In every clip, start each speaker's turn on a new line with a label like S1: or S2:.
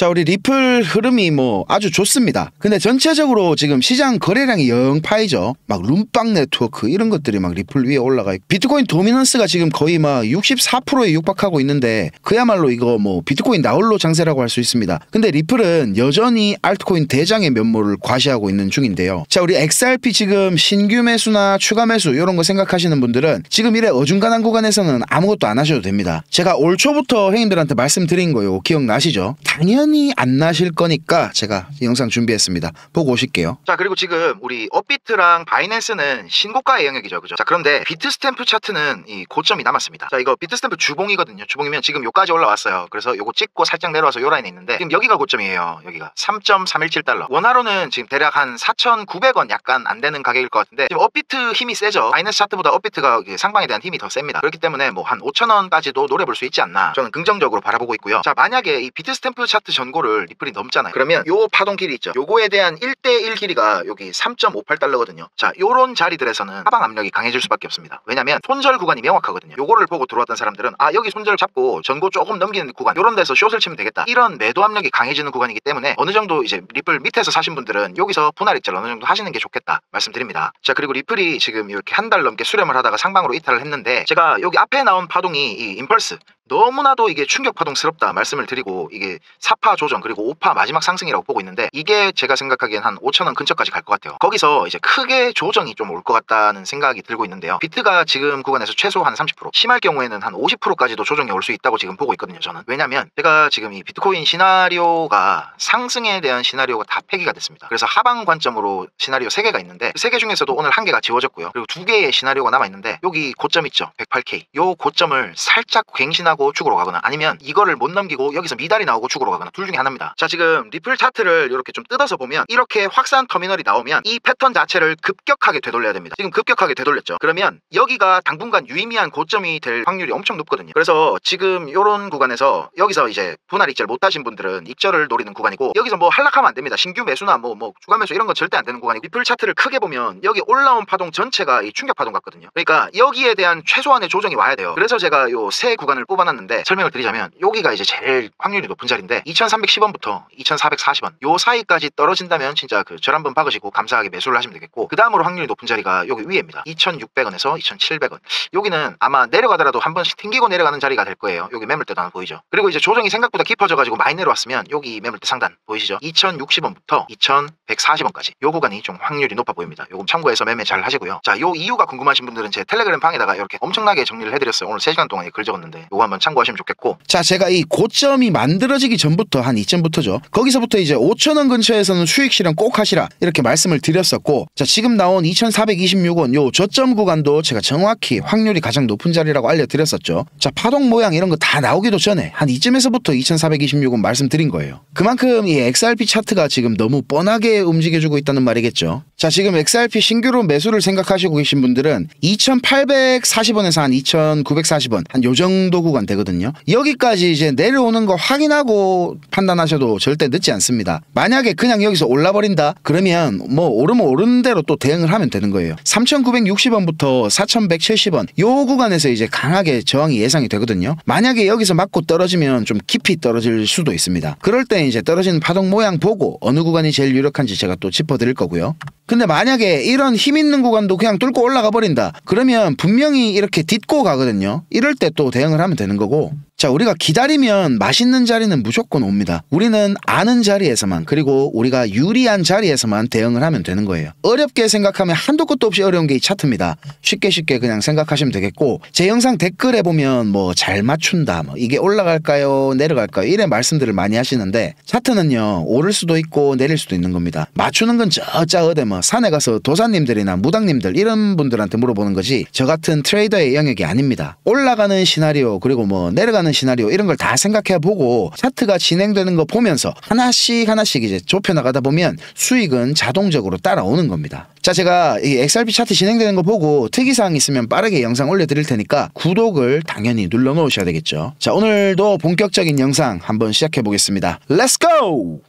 S1: 자, 우리 리플 흐름이 뭐 아주 좋습니다. 근데 전체적으로 지금 시장 거래량이 영 파이죠. 막 룸빵 네트워크 이런 것들이 막 리플 위에 올라가 있고, 비트코인 도미넌스가 지금 거의 막 64%에 육박하고 있는데 그야말로 이거 뭐 비트코인 나홀로 장세라고 할 수 있습니다. 근데 리플은 여전히 알트코인 대장의 면모를 과시하고 있는 중인데요. 자, 우리 XRP 지금 신규 매수나 추가 매수 이런 거 생각하시는 분들은 지금 이래 어중간한 구간에서는 아무것도 안 하셔도 됩니다. 제가 올 초부터 형님들한테 말씀드린 거요, 기억나시죠? 당연히 안 나실 거니까 제가 영상 준비했습니다. 보고 오실게요. 자, 그리고 지금 우리 업비트랑 바이낸스는 신고가의 영역이죠, 그죠? 자, 그런데 비트스탬프 차트는 이 고점이 남았습니다. 자, 이거 비트스탬프 주봉이거든요. 주봉이면 지금 요까지 올라왔어요. 그래서 요거 찍고 살짝 내려와서 요 라인에 있는데 지금 여기가 고점이에요. 여기가 3.317달러. 원화로는 지금 대략 한 4,900원 약간 안 되는 가격일 것 같은데 지금 업비트 힘이 세죠. 바이낸스 차트보다 업비트가 상방에 대한 힘이 더 셉니다. 그렇기 때문에 뭐 한 5,000원까지도 노려볼 수 있지 않나, 저는 긍정적으로 바라보고 있고요. 자, 만약에 이 비트스탬프 차트 전고를 리플이 넘잖아요. 그러면 요 파동 길이 있죠. 요거에 대한 1대1 길이가 여기 3.58달러거든요. 자, 요런 자리들에서는 하방 압력이 강해질 수밖에 없습니다. 왜냐면 손절 구간이 명확하거든요. 요거를 보고 들어왔던 사람들은 아, 여기 손절 잡고 전고 조금 넘기는 구간, 요런 데서 숏을 치면 되겠다, 이런 매도 압력이 강해지는 구간이기 때문에 어느 정도 이제 리플 밑에서 사신 분들은 여기서 분할 익절 어느 정도 하시는 게 좋겠다 말씀드립니다. 자, 그리고 리플이 지금 이렇게 한 달 넘게 수렴을 하다가 상방으로 이탈을 했는데 제가 여기 앞에 나온 파동이 이 임펄스 너무나도 이게 충격 파동스럽다 말씀을 드리고, 이게 4파 조정 그리고 5파 마지막 상승이라고 보고 있는데 이게 제가 생각하기엔 한 5,000원 근처까지 갈 것 같아요. 거기서 이제 크게 조정이 좀 올 것 같다는 생각이 들고 있는데요. 비트가 지금 구간에서 최소 한 30%, 심할 경우에는 한 50%까지도 조정이 올 수 있다고 지금 보고 있거든요, 저는. 왜냐면 제가 지금 이 비트코인 시나리오가 상승에 대한 시나리오가 다 폐기가 됐습니다. 그래서 하방 관점으로 시나리오 3개가 있는데 그 3개 중에서도 오늘 1개가 지워졌고요. 그리고 2개의 시나리오가 남아있는데 여기 고점 있죠, 108K. 요 고점을 살짝 갱신하고 죽으러 가거나 아니면 이거를 못 넘기고 여기서 미달이 나오고 죽으러 가거나 둘 중에 하나입니다. 자, 지금 리플 차트를 이렇게 좀 뜯어서 보면 이렇게 확산 터미널이 나오면 이 패턴 자체를 급격하게 되돌려야 됩니다. 지금 급격하게 되돌렸죠. 그러면 여기가 당분간 유의미한 고점이 될 확률이 엄청 높거든요. 그래서 지금 이런 구간에서 여기서 이제 분할 익절 못 하신 분들은 익절을 노리는 구간이고, 여기서 뭐 한락하면 안 됩니다. 신규 매수나 뭐 추가 매수 이런 건 절대 안 되는 구간이고, 리플 차트를 크게 보면 여기 올라온 파동 전체가 이 충격 파동 같거든요. 그러니까 여기에 대한 최소한의 조정이 와야 돼요. 그래서 제가 요 세 구간을 뽑아놨는데 설명을 드리자면 여기가 이제 제일 확률이 높은 자리인데 2,310원부터 2,440원 요 사이까지 떨어진다면 진짜 그 절 한번 박으시고 감사하게 매수를 하시면 되겠고, 그 다음으로 확률이 높은 자리가 여기 위에입니다. 2,600원에서 2,700원. 여기는 아마 내려가더라도 한 번씩 튕기고 내려가는 자리가 될 거예요. 여기 매물대도 하나 보이죠. 그리고 이제 조정이 생각보다 깊어져가지고 많이 내려왔으면 여기 매물대 상단 보이시죠? 2,060원부터 2,140원까지 요 구간이 좀 확률이 높아 보입니다. 요거 참고해서 매매 잘 하시고요. 자, 요 이유가 궁금하신 분들은 제 텔레그램 방에다가 이렇게 엄청나게 정리를 해드렸어요. 오늘 3시간 동안 글 적었는데 요거 한번 참고하시면 좋겠고, 자, 제가 이 고점이 만들어지기 전부터 한 이전부터죠, 거기서부터 이제 5,000원 근처에서는 수익 실현 꼭 하시라 이렇게 말씀을 드렸었고, 자, 지금 나온 2,426원 요 저점 구간도 제가 정확히 확률이 가장 높은 자리라고 알려드렸었죠. 자, 파동 모양 이런 거 다 나오기도 전에 한 이쯤에서부터 2,426원 말씀드린 거예요. 그만큼 이 XRP 차트가 지금 너무 뻔하게 움직여주고 있다는 말이겠죠. 자, 지금 XRP 신규로 매수를 생각하시고 계신 분들은 2,840원에서 한 2,940원 한 요 정도 구간 되거든요. 여기까지 이제 내려오는 거 확인하고 판단하셔도 절대 늦지 않습니다. 만약에 그냥 여기서 올라버린다 그러면 뭐 오르면 오르는 대로 또 대응을 하면 되는 거예요. 3,960원부터 4,170원 요 구간에서 이제 강하게 저항이 예상이 되거든요. 만약에 여기서 맞고 떨어지면 좀 깊이 떨어질 수도 있습니다. 그럴 때 이제 떨어지는 파동 모양 보고 어느 구간이 제일 유력한지 제가 또 짚어드릴 거고요. 근데 만약에 이런 힘 있는 구간도 그냥 뚫고 올라가 버린다 그러면 분명히 이렇게 딛고 가거든요. 이럴 때 또 대응을 하면 되는 거고, 자, 우리가 기다리면 맛있는 자리는 무조건 옵니다. 우리는 아는 자리에서만, 그리고 우리가 유리한 자리에서만 대응을 하면 되는 거예요. 어렵게 생각하면 한도 끝도 없이 어려운 게 이 차트입니다. 쉽게 그냥 생각하시면 되겠고, 제 영상 댓글에 보면 뭐 잘 맞춘다, 뭐 이게 올라갈까요 내려갈까요 이래 말씀들을 많이 하시는데, 차트는요 오를 수도 있고 내릴 수도 있는 겁니다. 맞추는 건 저짜 어디 뭐 산에 가서 도사님들이나 무당님들 이런 분들한테 물어보는 거지 저 같은 트레이더의 영역이 아닙니다. 올라가는 시나리오 그리고 뭐 내려가는 시나리오 이런 걸 다 생각해 보고 차트가 진행되는 거 보면서 하나씩 이제 좁혀 나가다 보면 수익은 자동적으로 따라오는 겁니다. 자, 제가 이 XRP 차트 진행되는 거 보고 특이사항 있으면 빠르게 영상 올려드릴 테니까 구독을 당연히 눌러 놓으셔야 되겠죠. 자, 오늘도 본격적인 영상 한번 시작해 보겠습니다. Let's go!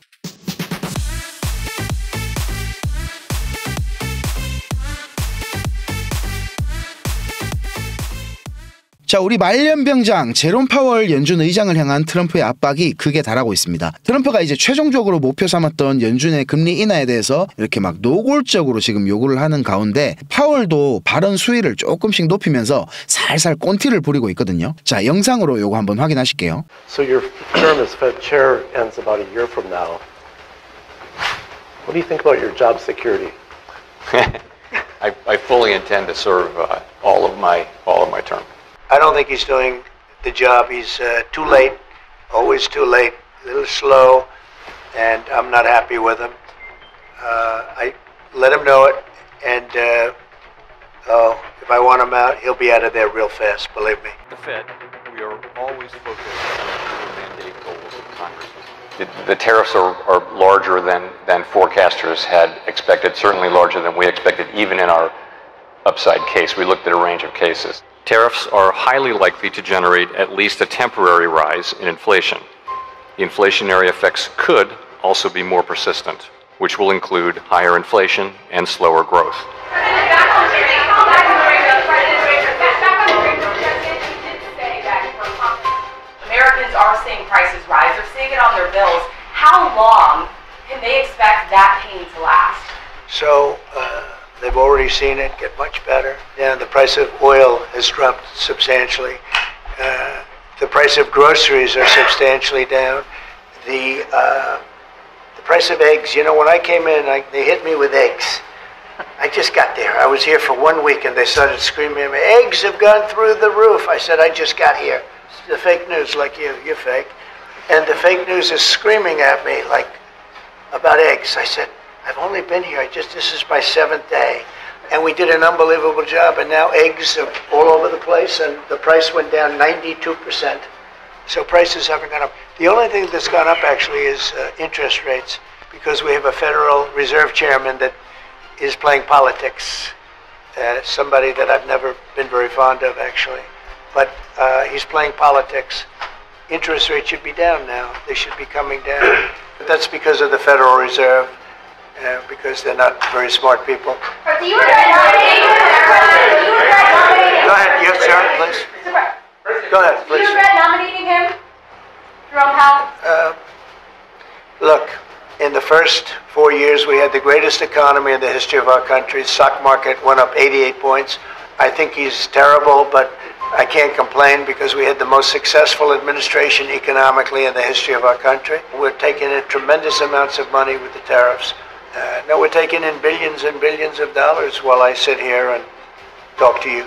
S1: 자, 우리 말년병장 제롬 파월 연준 의장을 향한 트럼프의 압박이 크게 달하고 있습니다. 트럼프가 이제 최종적으로 목표 삼았던 연준의 금리 인하에 대해서 이렇게 막 노골적으로 지금 요구를 하는 가운데 파월도 발언 수위를 조금씩 높이면서 살살 꼰티를 부리고 있거든요. 자, 영상으로 요거 한번 확인하실게요.
S2: So your term as Fed chair ends about a year from now. What do you think about your job security?
S3: I fully intend to serve all of my term.
S4: I don't think he's doing the job. He's too late, always too late, a little slow, and I'm not happy with him. I let him know it, and if I want him out, he'll be out of there real fast, believe me.
S3: The Fed, we are always focused on the mandate goals of Congress. The tariffs are larger than forecasters had expected, certainly larger than we expected, even in our upside case. We looked at a range of cases. Tariffs are highly likely to generate at least a temporary rise in inflation. The inflationary effects could also be more persistent, which will include higher inflation and slower growth.
S5: Americans are seeing prices rise. They're seeing it on their bills. How long can they expect that pain to last?
S4: So they've already seen it get much better. Yeah, the price of oil has dropped substantially. The price of groceries are substantially down. The price of eggs, you know, when I came in, they hit me with eggs. I just got there. I was here for 1 week and they started screaming at me, eggs have gone through the roof. I said, I just got here. The fake news, like you're fake. And the fake news is screaming at me like about eggs. I said, I've only been here, this is my 7th day. And we did an unbelievable job, and now eggs are all over the place, and the price went down 92%. So prices haven't gone up. The only thing that's gone up actually is interest rates, because we have a Federal Reserve Chairman that is playing politics. Somebody that I've never been very fond of, actually. But he's playing politics. Interest rates should be down now. They should be coming down. But that's because of the Federal Reserve, because they're not very smart people.
S5: Do you regret nominating him?
S4: Go ahead, yes, sir, please. Go ahead,
S5: Do you
S4: please.
S5: regret nominating him, Jerome Powell?
S4: Look, in the first 4 years, we had the greatest economy in the history of our country. Stock market went up 88 points. I think he's terrible, but I can't complain because we had the most successful administration economically in the history of our country. We're taking in tremendous amounts of money with the tariffs. No, we're taking in billions and billions of dollars while I sit here and talk to you.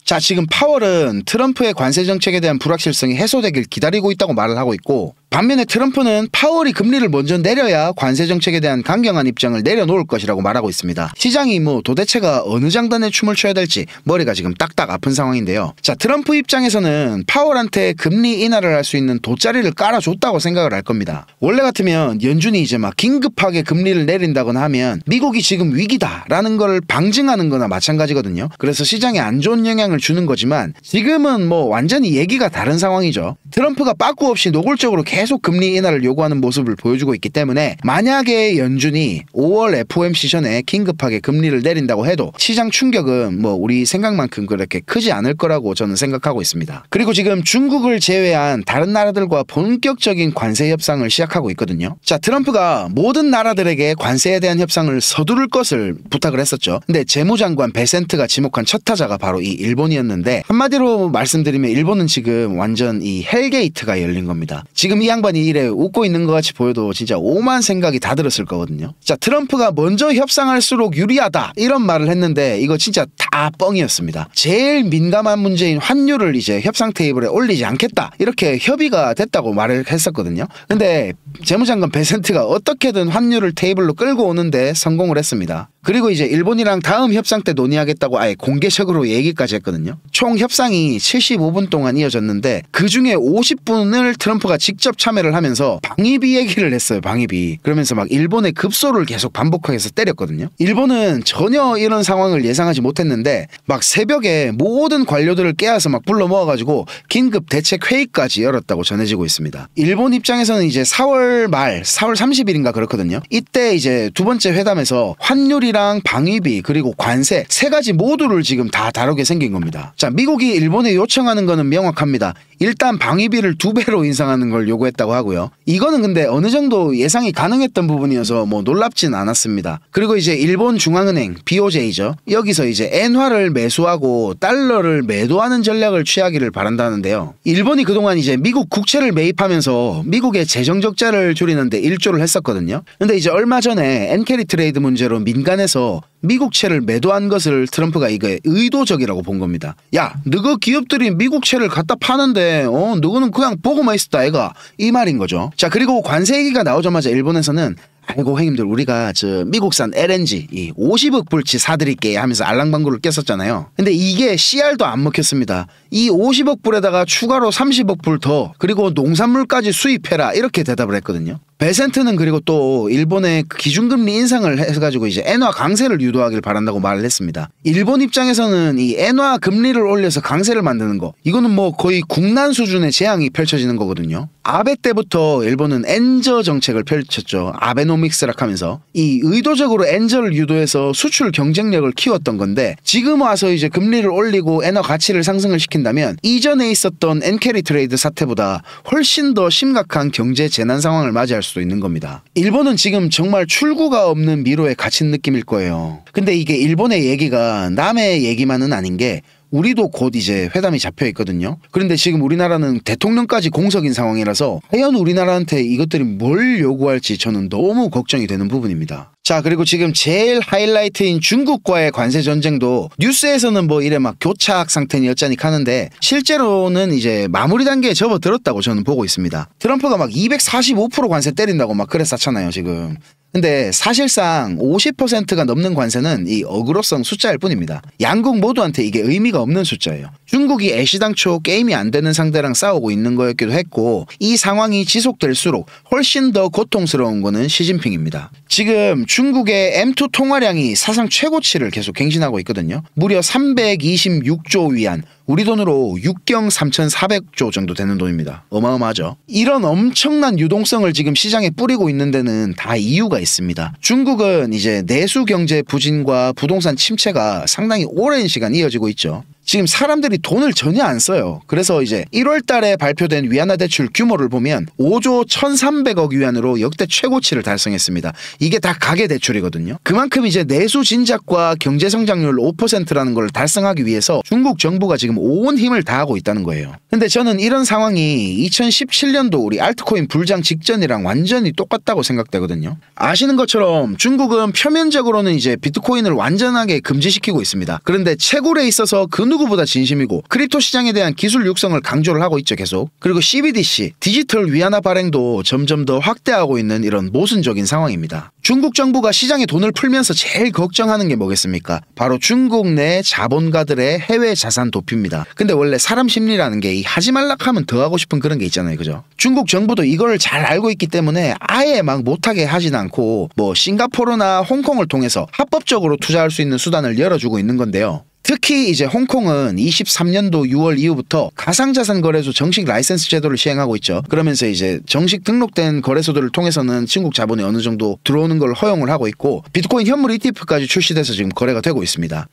S1: 자, 지금 파월은 트럼프의 관세 정책에 대한 불확실성이 해소되길 기다리고 있다고 말을 하고 있고, 반면에 트럼프는 파월이 금리를 먼저 내려야 관세 정책에 대한 강경한 입장을 내려놓을 것이라고 말하고 있습니다. 시장이 뭐 도대체가 어느 장단에 춤을 춰야 될지 머리가 지금 딱딱 아픈 상황인데요. 자, 트럼프 입장에서는 파월한테 금리 인하를 할 수 있는 돗자리를 깔아줬다고 생각을 할 겁니다. 원래 같으면 연준이 이제 막 긴급하게 금리를 내린다거나 하면 미국이 지금 위기다라는 걸 방증하는 거나 마찬가지거든요. 그래서 시장에 안 좋은 영향을 주는 거지만 지금은 뭐 완전히 얘기가 다른 상황이죠. 트럼프가 빠꾸 없이 노골적으로 계속 금리 인하를 요구하는 모습을 보여주고 있기 때문에 만약에 연준이 5월 FOMC 전에 긴급하게 금리를 내린다고 해도 시장 충격은 뭐 우리 생각만큼 그렇게 크지 않을 거라고 저는 생각하고 있습니다. 그리고 지금 중국을 제외한 다른 나라들과 본격적인 관세 협상을 시작하고 있거든요. 자, 트럼프가 모든 나라들에게 관세에 대한 협상을 서두를 것을 부탁을 했었죠. 근데 재무장관 베센트가 지목한 첫 타자가 바로 이 일본이었는데, 한마디로 말씀드리면 일본은 지금 완전 이 헬게이트가 열린 겁니다. 지금 이 양반이 이래 웃고 있는 것 같이 보여도 진짜 오만 생각이 다 들었을 거거든요. 자, 트럼프가 먼저 협상할수록 유리하다 이런 말을 했는데 이거 진짜 다 뻥이었습니다. 제일 민감한 문제인 환율을 이제 협상 테이블에 올리지 않겠다 이렇게 협의가 됐다고 말을 했었거든요. 근데 재무장관 베센트가 어떻게든 환율을 테이블로 끌고 오는데 성공을 했습니다. 그리고 이제 일본이랑 다음 협상 때 논의하겠다고 아예 공개적으로 얘기까지 했거든요. 총 협상이 75분 동안 이어졌는데 그 중에 50분을 트럼프가 직접 참여를 하면서 방위비 얘기를 했어요. 방위비. 그러면서 막 일본의 급소를 계속 반복해서 때렸거든요. 일본은 전혀 이런 상황을 예상하지 못했는데 막 새벽에 모든 관료들을 깨워서 막 불러 모아가지고 긴급 대책 회의까지 열었다고 전해지고 있습니다. 일본 입장에서는 이제 4월 말 4월 30일인가 그렇거든요. 이때 이제 두 번째 회담에서 환율이랑 경비랑 방위비 그리고 관세 세 가지 모두를 지금 다 다루게 생긴 겁니다. 자, 미국이 일본에 요청하는 거는 명확합니다. 일단 방위비를 2배로 인상하는 걸 요구했다고 하고요. 이거는 근데 어느 정도 예상이 가능했던 부분이어서 뭐 놀랍진 않았습니다. 그리고 이제 일본 중앙은행 BOJ죠. 여기서 이제 엔화를 매수하고 달러를 매도하는 전략을 취하기를 바란다는데요. 일본이 그동안 이제 미국 국채를 매입하면서 미국의 재정 적자를 줄이는데 일조를 했었거든요. 근데 이제 얼마 전에 엔캐리 트레이드 문제로 민간에서 미국채를 매도한 것을 트럼프가 이게 의도적이라고 본 겁니다. 야, 너그 기업들이 미국채를 갖다 파는데 너는 그냥 보고만 있었다 애가, 이 말인 거죠. 자, 그리고 관세 얘기가 나오자마자 일본에서는 아이고 형님들 우리가 저 미국산 LNG 이 50억 불치 사드릴게 하면서 알랑방구를 꼈었잖아요. 근데 이게 CR도 안 먹혔습니다. 이 50억 불에다가 추가로 30억 불 더 그리고 농산물까지 수입해라 이렇게 대답을 했거든요. 베센트는 그리고 또 일본의 기준금리 인상을 해가지고 이제 엔화 강세를 유도하길 바란다고 말을 했습니다. 일본 입장에서는 이 엔화 금리를 올려서 강세를 만드는 거 이거는 뭐 거의 국난 수준의 재앙이 펼쳐지는 거거든요. 아베 때부터 일본은 엔저 정책을 펼쳤죠. 아베노믹스라 하면서 이 의도적으로 엔저를 유도해서 수출 경쟁력을 키웠던 건데 지금 와서 이제 금리를 올리고 엔화 가치를 상승을 시킨다면 이전에 있었던 엔캐리 트레이드 사태보다 훨씬 더 심각한 경제 재난 상황을 맞이할 수도 있는 겁니다. 일본은 지금 정말 출구가 없는 미로에 갇힌 느낌일 거예요. 근데 이게 일본의 얘기가 남의 얘기만은 아닌 게 우리도 곧 이제 회담이 잡혀 있거든요. 그런데 지금 우리나라는 대통령까지 공석인 상황이라서 과연 우리나라한테 이것들이 뭘 요구할지 저는 너무 걱정이 되는 부분입니다. 자, 그리고 지금 제일 하이라이트인 중국과의 관세 전쟁도 뉴스에서는 뭐 이래 막 교착 상태니 어쩌니 하는데 실제로는 이제 마무리 단계에 접어들었다고 저는 보고 있습니다. 트럼프가 막 245% 관세 때린다고 막 그랬었잖아요 지금. 근데 사실상 50%가 넘는 관세는 이 어그로성 숫자일 뿐입니다. 양국 모두한테 이게 의미가 없는 숫자예요. 중국이 애시당초 게임이 안 되는 상대랑 싸우고 있는 거였기도 했고 이 상황이 지속될수록 훨씬 더 고통스러운 거는 시진핑입니다. 지금 중국의 M2 통화량이 사상 최고치를 계속 갱신하고 있거든요. 무려 326조 위안, 우리 돈으로 6경 3,400조 정도 되는 돈입니다. 어마어마하죠. 이런 엄청난 유동성을 지금 시장에 뿌리고 있는 데는 다 이유가 있습니다. 중국은 이제 내수 경제 부진과 부동산 침체가 상당히 오랜 시간 이어지고 있죠. 지금 사람들이 돈을 전혀 안 써요. 그래서 이제 1월 달에 발표된 위안화 대출 규모를 보면 5조 1,300억 위안으로 역대 최고치를 달성했습니다. 이게 다 가계 대출이거든요. 그만큼 이제 내수 진작과 경제 성장률 5%라는 걸 달성하기 위해서 중국 정부가 지금 온 힘을 다하고 있다는 거예요. 근데 저는 이런 상황이 2017년도 우리 알트코인 불장 직전이랑 완전히 똑같다고 생각되거든요. 아시는 것처럼 중국은 표면적으로는 이제 비트코인을 완전하게 금지시키고 있습니다. 그런데 채굴에 있어서 그 누구보다 진심이고 크립토 시장에 대한 기술 육성을 강조를 하고 있죠 계속. 그리고 CBDC 디지털 위안화 발행도 점점 더 확대하고 있는 이런 모순적인 상황입니다. 중국 정부가 시장에 돈을 풀면서 제일 걱정하는 게 뭐겠습니까? 바로 중국 내 자본가들의 해외 자산 도피입니다. 근데 원래 사람 심리라는 게 이 하지 말라 하면 더 하고 싶은 그런 게 있잖아요, 그죠? 중국 정부도 이걸 잘 알고 있기 때문에 아예 막 못하게 하진 않고 뭐 싱가포르나 홍콩을 통해서 합법적으로 투자할 수 있는 수단을 열어주고 있는 건데요. 특히 이제 홍콩은 23년도 6월 이후부터 가상자산 거래소 정식 라이센스 제도를 시행하고 있죠. 그러면서 이제 정식 등록된 거래소들을 통해서는 중국 자본이 어느 정도 들어오는 걸 허용을 하고 있고 비트코인 현물 ETF까지 출시돼서 지금 거래가 되고 있습니다.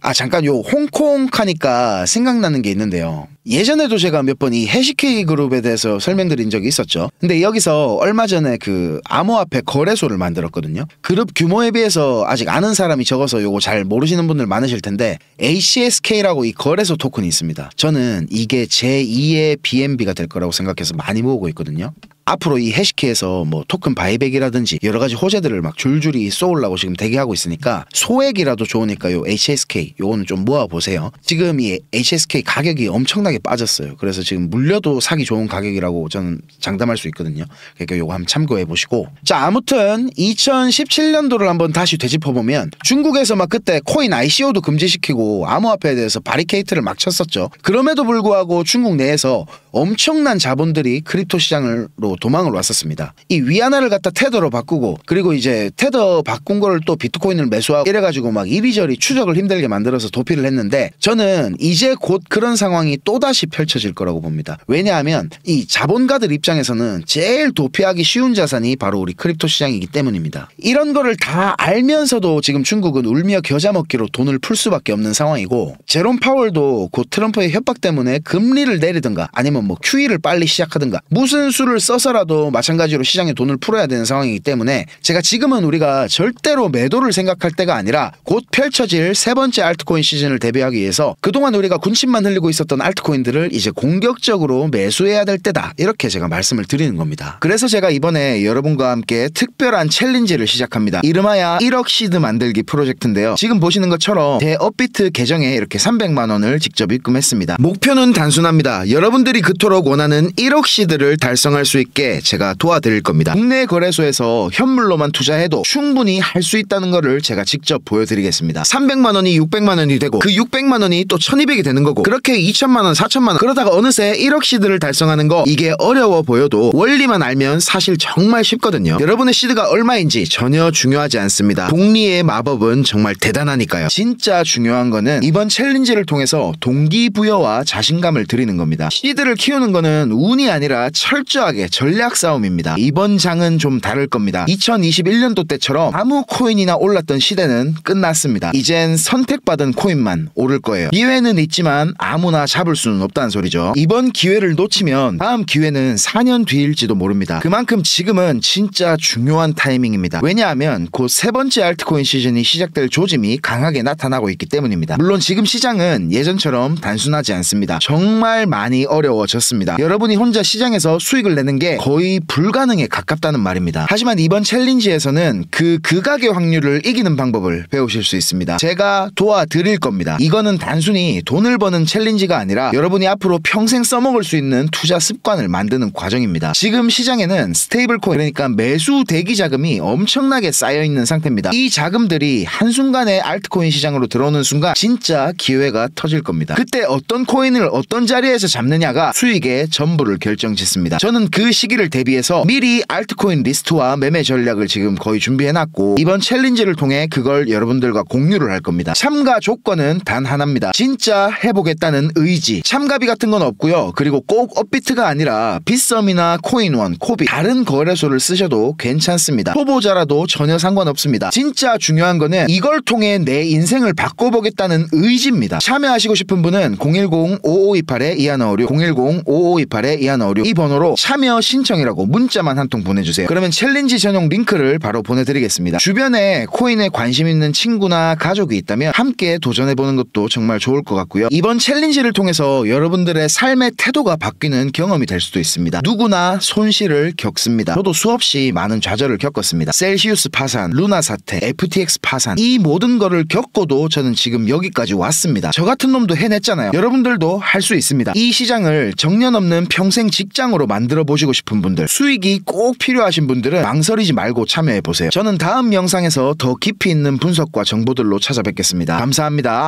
S1: 아, 잠깐 요 홍콩 하니까 생각나는 게 있는데요. 예전에도 제가 몇 번 이 해시케이 그룹에 대해서 설명드린 적이 있었죠. 근데 여기서 얼마 전에 그 암호화폐 거래소를 만들었거든요. 그룹 규모에 비해서 아직 아는 사람이 적어서 요거 잘 모르시는 분들 많으실 텐데 ACSK라고 이 거래소 토큰이 있습니다. 저는 이게 제2의 BNB가 될 거라고 생각해서 많이 모으고 있거든요. 앞으로 이 해시케에서 뭐 토큰 바이백이라든지 여러 가지 호재들을 막 줄줄이 쏘으려고 지금 대기하고 있으니까 소액이라도 좋으니까 요 HSK 요거는 좀 모아보세요. 지금 이 HSK 가격이 엄청나게 빠졌어요. 그래서 지금 물려도 사기 좋은 가격이라고 저는 장담할 수 있거든요. 그러니까 요거 한번 참고해 보시고. 자, 아무튼 2017년도를 한번 다시 되짚어보면 중국에서 막 그때 코인 ICO도 금지시키고 암호화폐에 대해서 바리케이트를 막 쳤었죠. 그럼에도 불구하고 중국 내에서 엄청난 자본들이 크립토 시장으로 도망을 왔었습니다. 이 위아나를 갖다 테더로 바꾸고 그리고 이제 테더 바꾼 거를 또 비트코인을 매수하고 이래가지고 막 이리저리 추적을 힘들게 만들어서 도피를 했는데 저는 이제 곧 그런 상황이 또다시 펼쳐질 거라고 봅니다. 왜냐하면 이 자본가들 입장에서는 제일 도피하기 쉬운 자산이 바로 우리 크립토 시장이기 때문입니다. 이런 거를 다 알면서도 지금 중국은 울며 겨자 먹기로 돈을 풀 수밖에 없는 상황이고 제롬 파월도 곧 트럼프의 협박 때문에 금리를 내리든가 아니면 뭐 QE를 빨리 시작하든가 무슨 수를 써서라도 마찬가지로 시장에 돈을 풀어야 되는 상황이기 때문에 제가 지금은 우리가 절대로 매도를 생각할 때가 아니라 곧 펼쳐질 세 번째 알트코인 시즌을 대비하기 위해서 그동안 우리가 군침만 흘리고 있었던 알트코인들을 이제 공격적으로 매수해야 될 때다, 이렇게 제가 말씀을 드리는 겁니다. 그래서 제가 이번에 여러분과 함께 특별한 챌린지를 시작합니다. 이름하여 1억 시드 만들기 프로젝트인데요. 지금 보시는 것처럼 대업비트 계정에 이렇게 300만 원을 직접 입금했습니다. 목표는 단순합니다. 여러분들이 그토록 원하는 1억 시드를 달성할 수 있게 제가 도와드릴 겁니다. 국내 거래소에서 현물로만 투자해도 충분히 할 수 있다는 거를 제가 직접 보여드리겠습니다. 300만 원이 600만 원이 되고 그 600만 원이 또 1200이 되는 거고 그렇게 2천만 원, 4천만 원 그러다가 어느새 1억 시드를 달성하는 거, 이게 어려워 보여도 원리만 알면 사실 정말 쉽거든요. 여러분의 시드가 얼마인지 전혀 중요하지 않습니다. 복리의 마법은 정말 대단하니까요. 진짜 중요한 거는 이번 챌린지를 통해서 동기부여와 자신감을 드리는 겁니다. 시드를 키우는 거는 운이 아니라 철저하게 전략 싸움입니다. 이번 장은 좀 다를 겁니다. 2021년도 때처럼 아무 코인이나 올랐던 시대는 끝났습니다. 이젠 선택받은 코인만 오를 거예요. 기회는 있지만 아무나 잡을 수는 없다는 소리죠. 이번 기회를 놓치면 다음 기회는 4년 뒤일지도 모릅니다. 그만큼 지금은 진짜 중요한 타이밍입니다. 왜냐하면 곧 세 번째 알트코인 시즌이 시작될 조짐이 강하게 나타나고 있기 때문입니다. 물론 지금 시장은 예전처럼 단순하지 않습니다. 정말 많이 어려워졌습니다. 여러분이 혼자 시장에서 수익을 내는 게 거의 불가능에 가깝다는 말입니다. 하지만 이번 챌린지에서는 그 극악의 확률을 이기는 방법을 배우실 수 있습니다. 제가 도와드릴 겁니다. 이거는 단순히 돈을 버는 챌린지가 아니라 여러분이 앞으로 평생 써먹을 수 있는 투자 습관을 만드는 과정입니다. 지금 시장에는 스테이블 코인, 그러니까 매수 대기 자금이 엄청나게 쌓여있는 상태입니다. 이 자금들이 한순간에 알트코인 시장으로 들어오는 순간 진짜 기회가 터질 겁니다. 그때 어떤 코인을 어떤 자리에서 잡느냐가 수익의 전부를 결정짓습니다. 저는 그 시기를 대비해서 미리 알트코인 리스트와 매매 전략을 지금 거의 준비해놨고 이번 챌린지를 통해 그걸 여러분들과 공유를 할 겁니다. 참가 조건은 단 하나입니다. 진짜 해보겠다는 의지. 참가비 같은 건 없고요. 그리고 꼭 업비트가 아니라 빗썸이나 코인원, 코비 다른 거래소를 쓰셔도 괜찮습니다. 초보자라도 전혀 상관없습니다. 진짜 중요한 거는 이걸 통해 내 인생을 바꿔보겠다는 의지입니다. 참여하시고 싶은 분은 010-5528-2156 010-5528-2156 이 번호로 참여 신청이라고 문자만 한 통 보내주세요. 그러면 챌린지 전용 링크를 바로 보내드리겠습니다. 주변에 코인에 관심 있는 친구나 가족이 있다면 함께 도전해보는 것도 정말 좋을 것 같고요. 이번 챌린지를 통해서 여러분들의 삶의 태도가 바뀌는 경험이 될 수도 있습니다. 누구나 손실을 겪습니다. 저도 수없이 많은 좌절을 겪었습니다. 셀시우스 파산, 루나 사태, FTX 파산, 이 모든 거를 겪고도 저는 지금 여기까지 왔습니다. 저 같은 놈도 해냈잖아요. 여러분들도 할 수 있습니다. 이 시장을 정년 없는 평생 직장으로 만들어 보시고 싶은 분들, 수익이 꼭 필요하신 분들은 망설이지 말고 참여해보세요. 저는 다음 영상에서 더 깊이 있는 분석과 정보들로 찾아뵙겠습니다. 감사합니다.